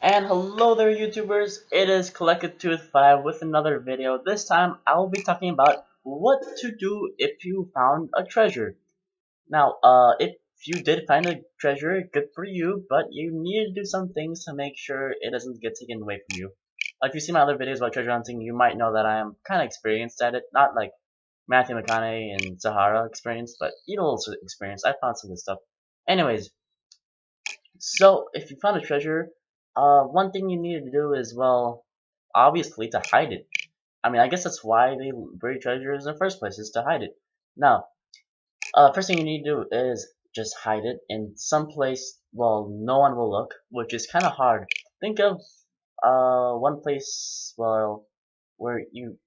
And hello there YouTubers, it is CollectedTooth5 with another video. This time I will be talking about what to do if you found a treasure. Now, if you did find a treasure, good for you, but you need to do some things to make sure it doesn't get taken away from you. If you see my other videos about treasure hunting, you might know that I am kind of experienced at it. Not like Matthew McConaughey and Sahara experience, but a little experience. I found some good stuff. Anyways, so, if you found a treasure, one thing you need to do is, well, obviously to hide it. I mean, I guess that's why they bury treasures in the first place, is to hide it. Now, first thing you need to do is just hide it in some place, well, no one will look, which is kind of hard. Think of, one place, well, where you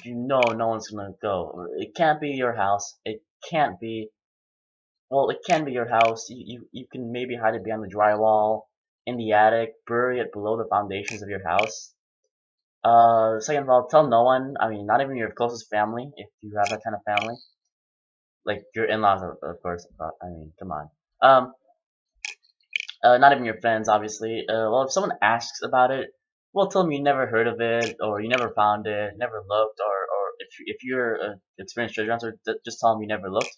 know no one's gonna go. It can't be your house. It can't be Well, it can be your house. You can maybe hide it behind the drywall, in the attic, bury it below the foundations of your house. Second of all, tell no one. I mean, not even your closest family, if you have that kind of family. Like your in-laws, of course. I mean, come on. Um, not even your friends, obviously. Well, if someone asks about it, well, tell them you never heard of it, or you never found it, never looked, or if you're an experienced treasure hunter, just tell them you never looked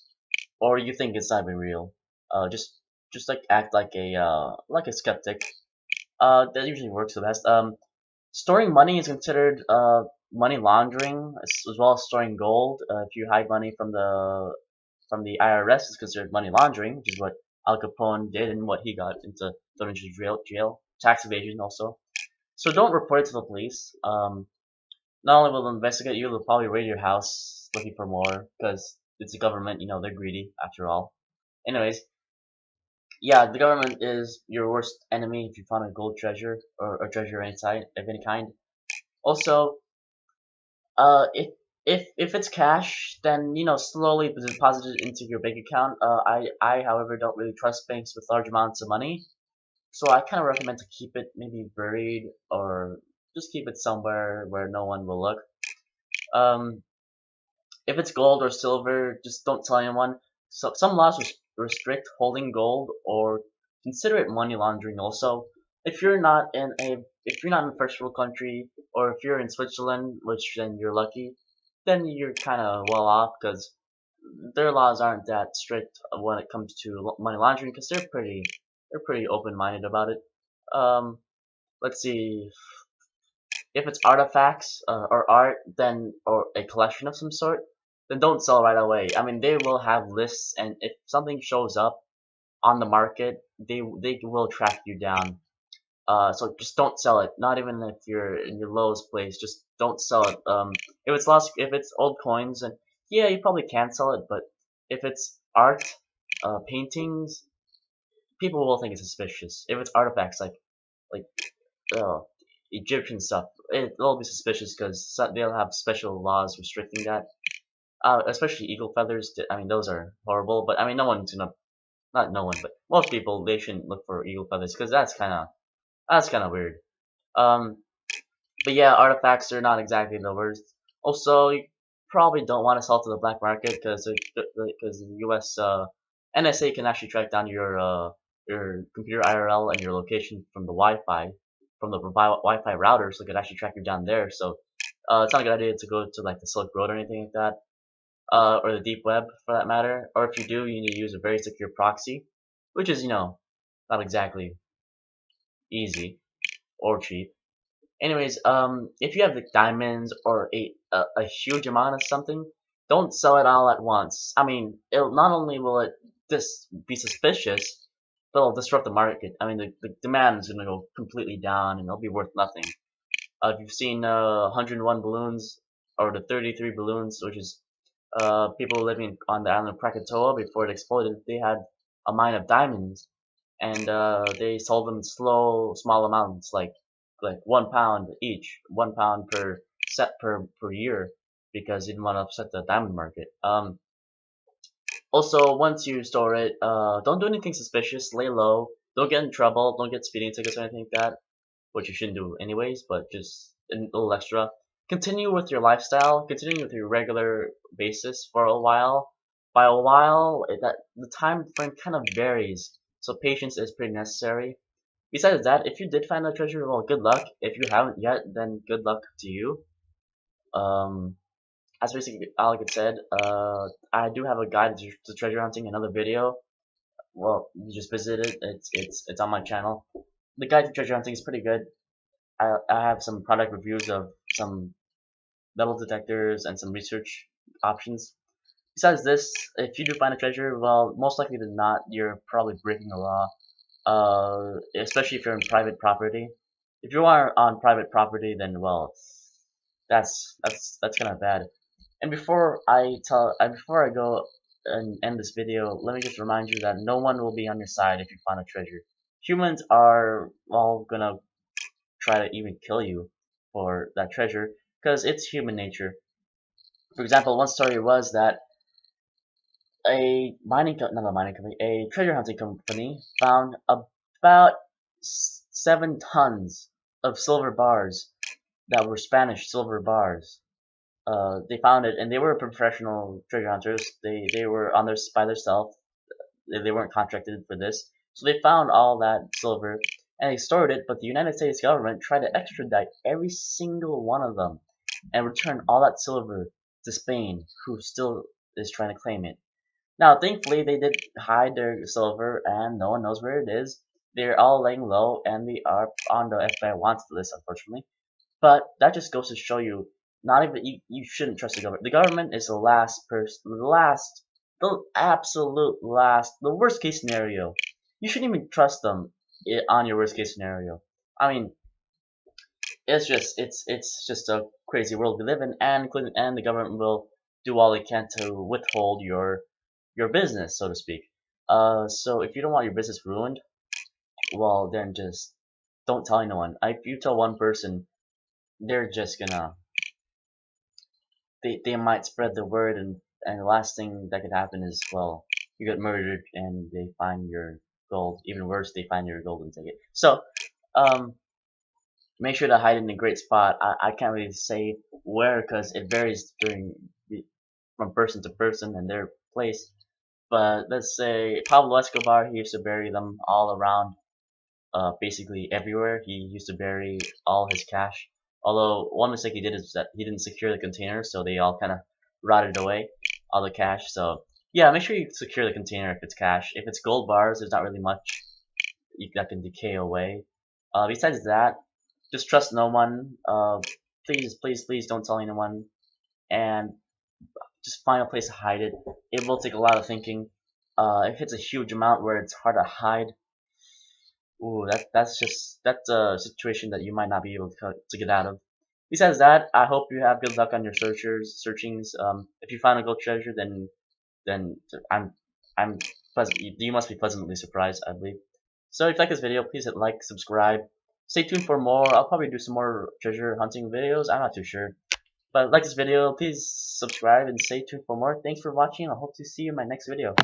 or you think it's not even real. Just like act like a skeptic. That usually works the best. Storing money is considered money laundering as well as storing gold. If you hide money from the IRS, is considered money laundering, which is what Al Capone did and what he got into thrown into jail. Tax evasion also. So don't report it to the police. Not only will they investigate you, they'll probably raid your house looking for more because it's the government. You know they're greedy after all. Anyways, yeah, the government is your worst enemy if you find a gold treasure or a treasure of any kind. Also, if it's cash, then slowly deposit it into your bank account. However don't really trust banks with large amounts of money, so I kind of recommend to keep it maybe buried or just keep it somewhere where no one will look. Um, if it's gold or silver, just don't tell anyone. So some laws restrict holding gold or consider it money laundering also. If you're not in a if you're not in a first world country or if you're in Switzerland, which then you're lucky, then you're kind of well off because their laws aren't that strict when it comes to money laundering because they're pretty open-minded about it. Um, let's see. If it's artifacts or art, then or a collection of some sort, then don't sell right away. I mean, they will have lists, and if something shows up on the market, they will track you down. So just don't sell it. Not even if you're in your lowest place, just don't sell it. If it's old coins, and yeah, you probably can sell it, but if it's art, paintings, people will think it's suspicious. If it's artifacts like uh, Egyptian stuff, it'll be suspicious because they'll have special laws restricting that. Especially eagle feathers. I mean, those are horrible. But I mean, no one's gonna, not no one, but most people they shouldn't look for eagle feathers because that's kind of weird. Um, but yeah, artifacts are not exactly the worst. Also, you probably don't want to sell to the black market because the U.S. NSA can actually track down your computer IRL and your location from the Wi-Fi from the Wi-Fi router, so it could actually track you down there. So it's not a good idea to go to like the Silk Road or anything like that, or the deep web for that matter. Or if you do, you need to use a very secure proxy, which is not exactly easy or cheap. Anyways, if you have like diamonds or a huge amount of something, don't sell it all at once. I mean, it'll not only will it be suspicious, but it'll disrupt the market. I mean, the demand is gonna go completely down and it'll be worth nothing. If you've seen 101 balloons or the 33 balloons, which is people living on the island of Krakatoa before it exploded, they had a mine of diamonds, and they sold them in small amounts, like 1 pound each, 1 pound per set per year, because they didn't want to upset the diamond market. Also, once you store it, don't do anything suspicious. Lay low. Don't get in trouble. Don't get speeding tickets or anything like that, which you shouldn't do anyways, but just a little extra. Continue with your lifestyle, continuing with your regular basis for a while. By a while, that the time frame kind of varies, so patience is pretty necessary. Besides that, if you did find a treasure, well, good luck. If you haven't yet, then good luck to you. Um, as basically Alec had said, I do have a guide to treasure hunting, another video. Well, you just visit it. It's on my channel. The guide to treasure hunting is pretty good. I have some product reviews of some metal detectors and some research options. Besides this, if you do find a treasure, well, most likely than not, you're probably breaking the law. Especially if you're in private property. If you are on private property, then well, that's kind of bad. And before I go and end this video, let me just remind you that no one will be on your side if you find a treasure. Humans are all gonna try to even kill you for that treasure because it's human nature. For example, one story was that not a mining company, a treasure hunting company found about 7 tons of silver bars that were Spanish silver bars. They found it, and they were professional treasure hunters. They were on their by themselves. They weren't contracted for this, so they found all that silver and they stored it. But the United States government tried to extradite every single one of them and return all that silver to Spain, who still is trying to claim it. Now, thankfully, they did hide their silver, and no one knows where it is. They're all laying low, and they are on the FBI wants list, unfortunately. But that just goes to show you, not even you shouldn't trust the government. The government is the last person, the absolute last, the worst case scenario. You shouldn't even trust them on your worst case scenario. I mean, it's just a crazy world we live in, and the government will do all they can to withhold your business, so to speak. So if you don't want your business ruined, well, then just don't tell anyone. If you tell one person, they're just gonna they might spread the word, and the last thing that could happen is, well, you get murdered and they find your gold. Even worse, they find your golden ticket. So um make sure to hide in a great spot. I can't really say where because it varies from person to person and their place. But let's say Pablo Escobar, he used to bury them all around, basically everywhere. He used to bury all his cash. Although one mistake he did is that he didn't secure the containers, so they all kind of rotted away, all the cash. So yeah, make sure you secure the container if it's cash. If it's gold bars, there's not really much that can decay away. Besides that, just trust no one. Please don't tell anyone, and just find a place to hide it. It will take a lot of thinking. If it's a huge amount where it's hard to hide, ooh, that's a situation that you might not be able to get out of. Besides that, I hope you have good luck on your searchings. If you find a gold treasure, then I'm pleasant. You must be pleasantly surprised, I believe. So if you like this video, please hit like, subscribe. Stay tuned for more. I'll probably do some more treasure hunting videos. I'm not too sure. But like this video, please subscribe and stay tuned for more. Thanks for watching. I hope to see you in my next video.